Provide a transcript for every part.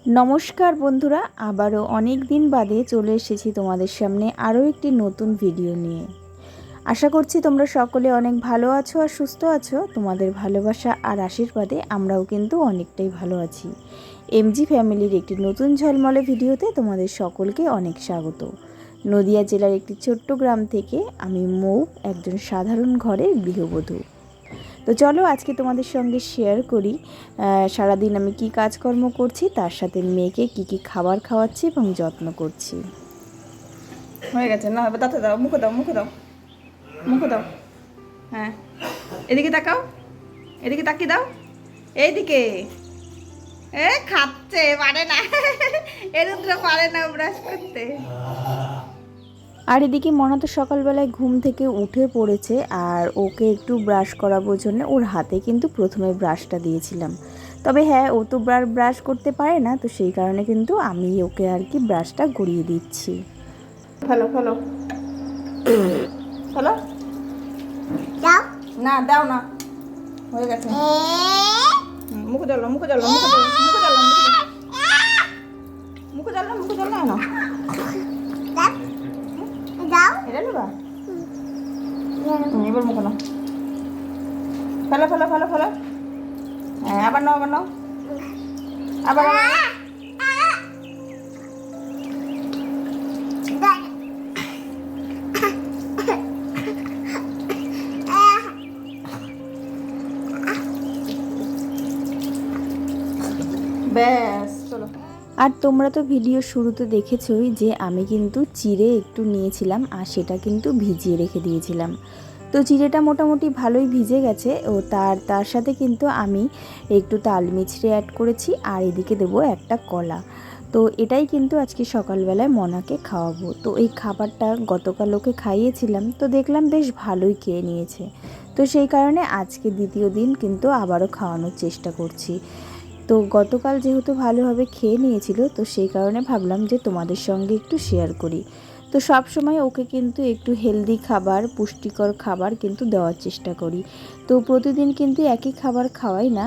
নমস্কার বন্ধুরা, আবারও অনেক দিন বাদে চলে এসেছি তোমাদের সামনে আরও একটি নতুন ভিডিও নিয়ে। আশা করছি তোমরা সকলে অনেক ভালো আছো আর সুস্থ আছো। তোমাদের ভালোবাসা আর আশীর্বাদে আমরাও কিন্তু অনেকটাই ভালো আছি। এমজি ফ্যামিলির একটি নতুন ঝলমলে ভিডিওতে তোমাদের সকলকে অনেক স্বাগত। নদিয়া জেলার একটি ছোট্ট গ্রাম থেকে আমি মৌ, একজন সাধারণ ঘরের গৃহবধূ। তো চলো আজকে তোমাদের সঙ্গে শেয়ার করি সারাদিন আমি কি কাজকর্ম করছি, তার সাথে মেয়েকে কি কি খাবার খাওয়াচ্ছি এবং যত্ন করছি। হয়ে গেছে না, দাঁতে দাও, মুখে দাও, মুখে দাও, মুখে দাও। হ্যাঁ, এদিকে তাকাও, এদিকে তাকিয়ে দাও, এইদিকে। এ খাচ্ছে, পারে না এরুদ্র পারে না ব্রাশ করতে। আর এদিকে মনা তো সকালবেলায় ঘুম থেকে উঠে পড়েছে, আর ওকে একটু ব্রাশ করাবোর জন্য ওর হাতে কিন্তু প্রথমে ব্রাশটা দিয়েছিলাম। তবে হ্যাঁ, ও তো ব্রাশ করতে পারে না, তো সেই কারণে কিন্তু আমি ওকে আর কি ব্রাশটা গড়িয়ে দিচ্ছি। ফেলো ফেলো ফেলো, দাও না, দাও না, হয়ে গেছে। মুখে জ্বলো, মুখে জ্বলো, মুখে জ্বলো, মুখে জ্বলো, মুখে জ্বলো, মুখে জ্বলো না, দাও এটা নেবা। এবার মুখে নাও, ফেলো ফেলো ফেলো ফেলো। হ্যাঁ, আবার নাও, আবার নাও, আবার ব্যাস, চলো। আর তোমরা তো ভিডিও শুরুতে দেখেছোই যে আমি কিন্তু চিড়ে একটু নিয়েছিলাম, আর সেটা কিন্তু ভিজিয়ে রেখে দিয়েছিলাম। তো চিড়েটা মোটামুটি ভালোই ভিজে গেছে, ও তার সাথে কিন্তু আমি একটু তাল মিছড়ে অ্যাড করেছি, আর এদিকে দেবো একটা কলা। তো এটাই কিন্তু আজকে সকালবেলায় মনাকে খাওয়াবো। তো এই খাবারটা গতকাল ওকে খাইয়েছিলাম, তো দেখলাম বেশ ভালোই খেয়ে নিয়েছে। তো সেই কারণে আজকে দ্বিতীয় দিন কিন্তু আবারও খাওয়ানোর চেষ্টা করছি। তো গতকাল যেহেতু ভালোভাবে খেয়ে নিয়েছিল, তো সেই কারণে ভাবলাম যে তোমাদের সঙ্গে একটু শেয়ার করি। তো সব সময় ওকে কিন্তু একটু হেলদি খাবার, পুষ্টিকর খাবার কিন্তু দেওয়ার চেষ্টা করি। তো প্রতিদিন কিন্তু একই খাবার খাওয়াই না,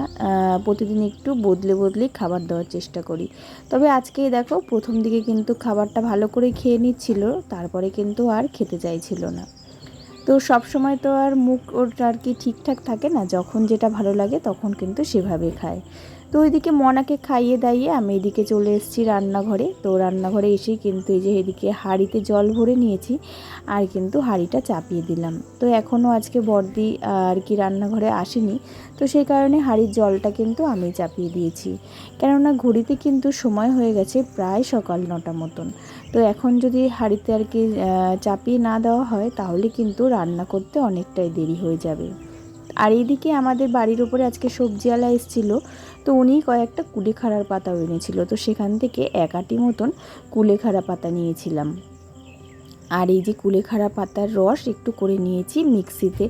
প্রতিদিন একটু বদলে বদলে খাবার দেওয়ার চেষ্টা করি। তবে আজকে দেখো, প্রথম দিকে কিন্তু খাবারটা ভালো করে খেয়ে নিচ্ছিল, তারপরে কিন্তু আর খেতে চাইছিল না। তো সব সময় তো আর মুখ ওর আর কি ঠিকঠাক থাকে না, যখন যেটা ভালো লাগে তখন কিন্তু সেভাবে খায়। তো ওইদিকে মনাকে খাইয়ে দাইয়ে আমি এদিকে চলে এসেছি রান্নাঘরে। তো রান্নাঘরে এসেই কিন্তু এই যে এদিকে হাঁড়িতে জল ভরে নিয়েছি, আর কিন্তু হাঁড়িটা চাপিয়ে দিলাম। তো এখনও আজকে বড়দি আর কি রান্নাঘরে আসেনি, তো সেই কারণে হাঁড়ির জলটা কিন্তু আমি চাপিয়ে দিয়েছি। কেননা ঘড়িতে কিন্তু সময় হয়ে গেছে প্রায় সকাল 9টা মতন। তো এখন যদি হাঁড়িতে আর কি চাপিয়ে না দেওয়া হয়, তাহলে কিন্তু রান্না করতে অনেকটাই দেরি হয়ে যাবে। আর এইদিকে আমাদের বাড়ির উপরে আজকে সবজিওয়ালা এসেছিলো, তো উনি কয়েকটা কুলেখাড়ার পাতাও এনেছিল। তো সেখান থেকে 1 আঁটি মতন কুলেখাড়া পাতা নিয়েছিলাম। আর এই যে কুলেখাড়া পাতার রস একটু করে নিয়েছি মিক্সিতে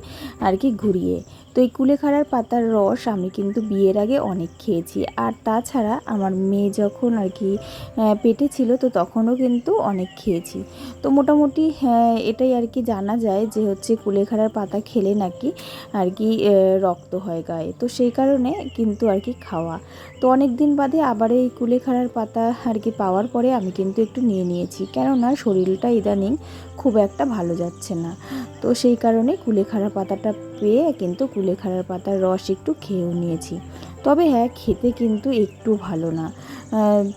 আর কি ঘুরিয়ে। তো এই কুলেখাড়ার পাতার রস আমি কিন্তু বিয়ের আগে অনেক খেয়েছি, আর তাছাড়া আমার মেয়ে যখন আর কি পেটে ছিল, তো তখনও কিন্তু অনেক খেয়েছি। তো মোটামুটি এটাই আর কি জানা যায় যে হচ্ছে কুলেখাড়ার পাতা খেলে নাকি আর কি রক্ত হয় গায়ে। তো সেই কারণে কিন্তু আর কি খাওয়া। তো অনেক দিন বাদে আবার এই কুলেখাড়ার পাতা আর কি পাওয়ার পরে আমি কিন্তু একটু নিয়েছি, কেননা শরীরটা ইদানিং খুব একটা ভালো যাচ্ছে না। তো সেই কারণে কুলেখাড়া পাতাটা পেয়ে কিন্তু কুলেখাড়ার পাতার রস একটু খেয়েও নিয়েছি। তবে হ্যাঁ, খেতে কিন্তু একটু ভালো না।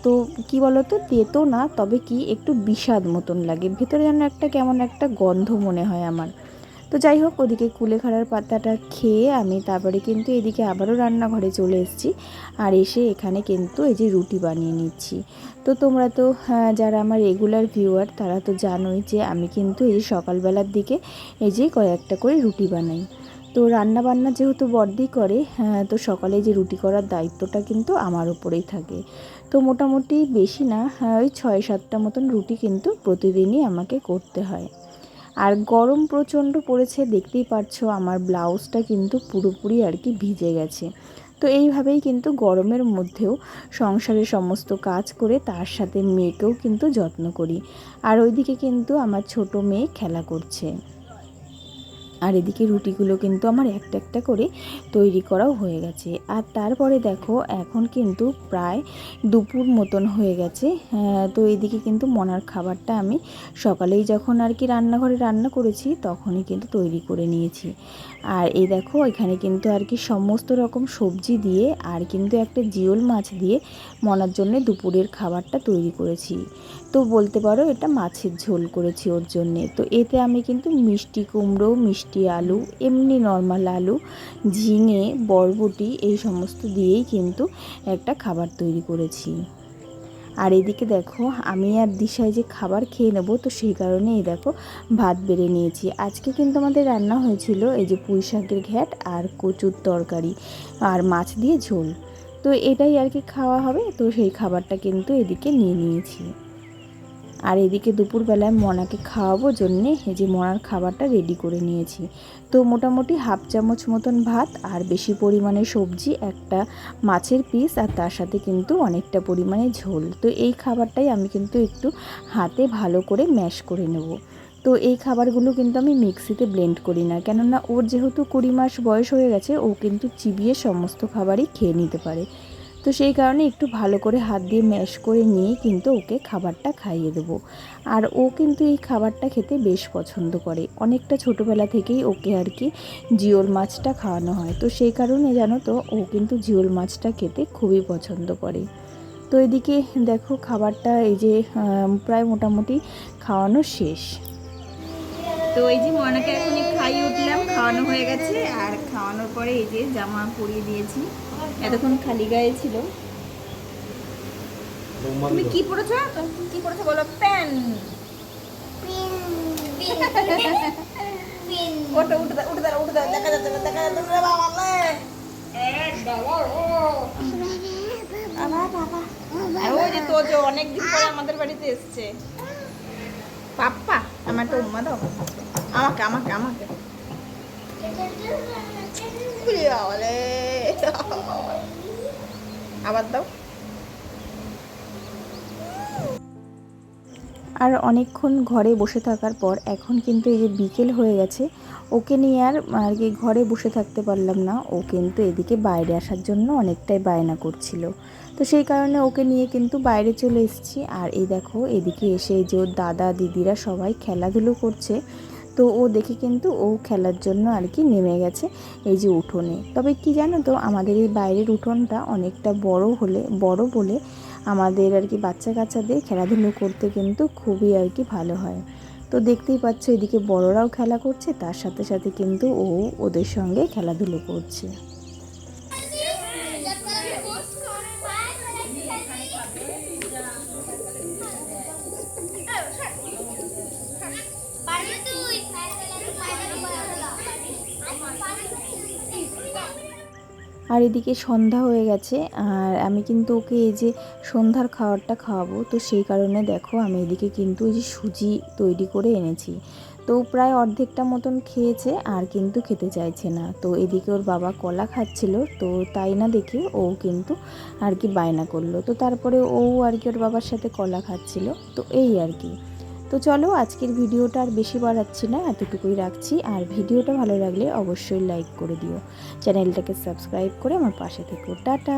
তো কি বলতো, তেতো না, তবে কি একটু বিষাদ মতন লাগে, ভেতরে যেন একটা কেমন একটা গন্ধ মনে হয় আমার। তো যাই হোক, ওদিকে কুলেখাড়ার পাতাটা খেয়ে আমি তারপরে কিন্তু এদিকে আবারও রান্নাঘরে চলে এসেছি। আর এসে এখানে কিন্তু এই যে রুটি বানিয়ে নিচ্ছি। তো তোমরা তো যারা আমার রেগুলার ভিউয়ার, তারা তো জানোই যে আমি কিন্তু এই সকালবেলার দিকে এই যে কয়েকটা করে রুটি বানাই। তো রান্না বান্না যেহেতু বড়দি করে, তো সকালে যে রুটি করার দায়িত্বটা কিন্তু আমার উপরেই থাকে। তো মোটামুটি বেশি না, ওই 6-7টা মতন রুটি কিন্তু প্রতিদিনই আমাকে করতে হয়। আর গরম প্রচণ্ড পড়েছে, দেখতেই পাচ্ছো আমার ব্লাউজটা কিন্তু পুরোপুরি আর কি ভিজে গেছে। তো এইভাবেই কিন্তু গরমের মধ্যেও সংসারের সমস্ত কাজ করে তার সাথে মেয়েকেও কিন্তু যত্ন করি। আর ওইদিকে কিন্তু আমার ছোট মেয়ে খেলা করছে। আর এদিকে রুটিগুলো কিন্তু আমার একটা একটা করে তৈরি করাও হয়ে গেছে। আর তারপরে দেখো এখন কিন্তু প্রায় দুপুর মতন হয়ে গেছে। তো এদিকে কিন্তু মনার খাবারটা আমি সকালেই যখন আর কি রান্নাঘরে রান্না করেছি তখনই কিন্তু তৈরি করে নিয়েছি। আর এই দেখো এখানে কিন্তু আর কি সমস্ত রকম সবজি দিয়ে আর কিন্তু একটা জিওল মাছ দিয়ে মনার জন্য দুপুরের খাবারটা তৈরি করেছি। তো বলতে পারো এটা মাছের ঝোল করেছি ওর জন্যে। তো এতে আমি কিন্তু মিষ্টি কুমড়ো, মিষ্টি আলু, এমনি নর্মাল আলু, ঝিঙে, বরবটি এই সমস্ত দিয়েই কিন্তু একটা খাবার তৈরি করেছি। আর এদিকে দেখো আমি আর দিশায় যে খাবার খেয়ে নেব, তো সেই কারণে এই দেখো ভাত বেড়ে নিয়েছি। আজকে কিন্তু আমাদের রান্না হয়েছিল এই যে পুঁই শাকের ঘ্যাট আর কচুর তরকারি আর মাছ দিয়ে ঝোল। তো এটাই আর কি খাওয়া হবে, তো সেই খাবারটা কিন্তু এদিকে নিয়ে নিয়েছি। আর এদিকে দুপুরবেলায় মনাকে খাওয়াবো জন্যে এই যে মনার খাবারটা রেডি করে নিয়েছি। তো মোটামুটি হাফ চামচ মতন ভাত আর বেশি পরিমাণে সবজি, একটা মাছের পিস, আর তার সাথে কিন্তু অনেকটা পরিমাণে ঝোল। তো এই খাবারটাই আমি কিন্তু একটু হাতে ভালো করে ম্যাশ করে নেব। তো এই খাবারগুলো কিন্তু আমি মিক্সিতে ব্লেন্ড করি না, কেননা ওর যেহেতু 20 মাস বয়স হয়ে গেছে, ও কিন্তু চিবিয়ে সমস্ত খাবারই খেয়ে নিতে পারে। তো সেই কারণে একটু ভালো করে হাত দিয়ে ম্যাশ করে নিয়ে কিন্তু ওকে খাবারটা খাইয়ে দেবো। আর ও কিন্তু এই খাবারটা খেতে বেশ পছন্দ করে, অনেকটা ছোটোবেলা থেকেই ওকে আর কি জিওল মাছটা খাওয়ানো হয়। তো সেই কারণে জানো তো ও কিন্তু জিওল মাছটা খেতে খুবই পছন্দ করে। তো এদিকে দেখো খাবারটা এই যে প্রায় মোটামুটি খাওয়ানো শেষ। তো এই যে ময়নাকে এখনই খাইয়ে উঠলাম, খাওয়ানো হয়ে গেছে। আর খাওয়ানোর পরে এই যে জামা পরিয়ে দিয়েছি, এতক্ষণ খালি গায়ে ছিল। তুমি কি পরেছো? কি পরেছো বলো? প্যান্ট। ওটা উঠে দাও, উঠে দাও, উঠে দাও, দেখা যাচ্ছে না, দেখা যাচ্ছে না বাবা রে। ওই যে তোজো অনেকদিন পরে আমাদের বাড়িতে এসছে। পাপ্পা আমার একটা উম্মা দাও, আমাকে আমাকে আমাকে। আবার দাও। আর অনেকক্ষণ ঘরে বসে থাকার পর এখন কিন্তু এই যে বিকেল হয়ে গেছে, ওকে নিয়ে আর আর কি ঘরে বসে থাকতে পারলাম না। ও কিন্তু এদিকে বাইরে আসার জন্য অনেকটাই বায়না করছিল। তো সেই কারণে ওকে নিয়ে কিন্তু বাইরে চলে এসেছি। আর এই দেখো এদিকে এসে যে ওর দাদা দিদিরা সবাই খেলাধুলো করছে, তো ও দেখে কিন্তু ও খেলার জন্য আর কি নেমে গেছে এই যে উঠোনে। তবে কি জানো তো, আমাদের এই বাইরের উঠোনটা অনেকটা বড় বলে আমাদের আর কি বাচ্চা কাচ্চাদের খেলাধুলো করতে কিন্তু খুবই আর কি ভালো হয়। তো দেখতেই পাচ্ছ এদিকে বড়রাও খেলা করছে, তার সাথে সাথে কিন্তু ও ওদের সঙ্গে খেলাধুলো করছে। আর এদিকে সন্ধ্যা হয়ে গেছে, আর আমি কিন্তু ওকে এই যে সন্ধ্যার খাবারটা খাওয়াবো। তো সেই কারণে দেখো আমি এদিকে কিন্তু এই যে সুজি তৈরি করে এনেছি। তো প্রায় অর্ধেকটা মতন খেয়েছে, আর কিন্তু খেতে চাইছে না। তো এদিকে ওর বাবা কলা খাচ্ছিল, তো তাই না দেখে ও কিন্তু আর কি বায়না করলো। তো তারপরে ও আর কি ওর বাবার সাথে কলা খাচ্ছিল। তো এই আর কি। তো চলো আজকের ভিডিওটা আর বেশি বাড়াচ্ছি না, এতটুকুই রাখছি। আর ভিডিওটা ভালো লাগলে অবশ্যই লাইক করে দিও, চ্যানেলটাকে সাবস্ক্রাইব করে আমার পাশে থেকো। টাটা।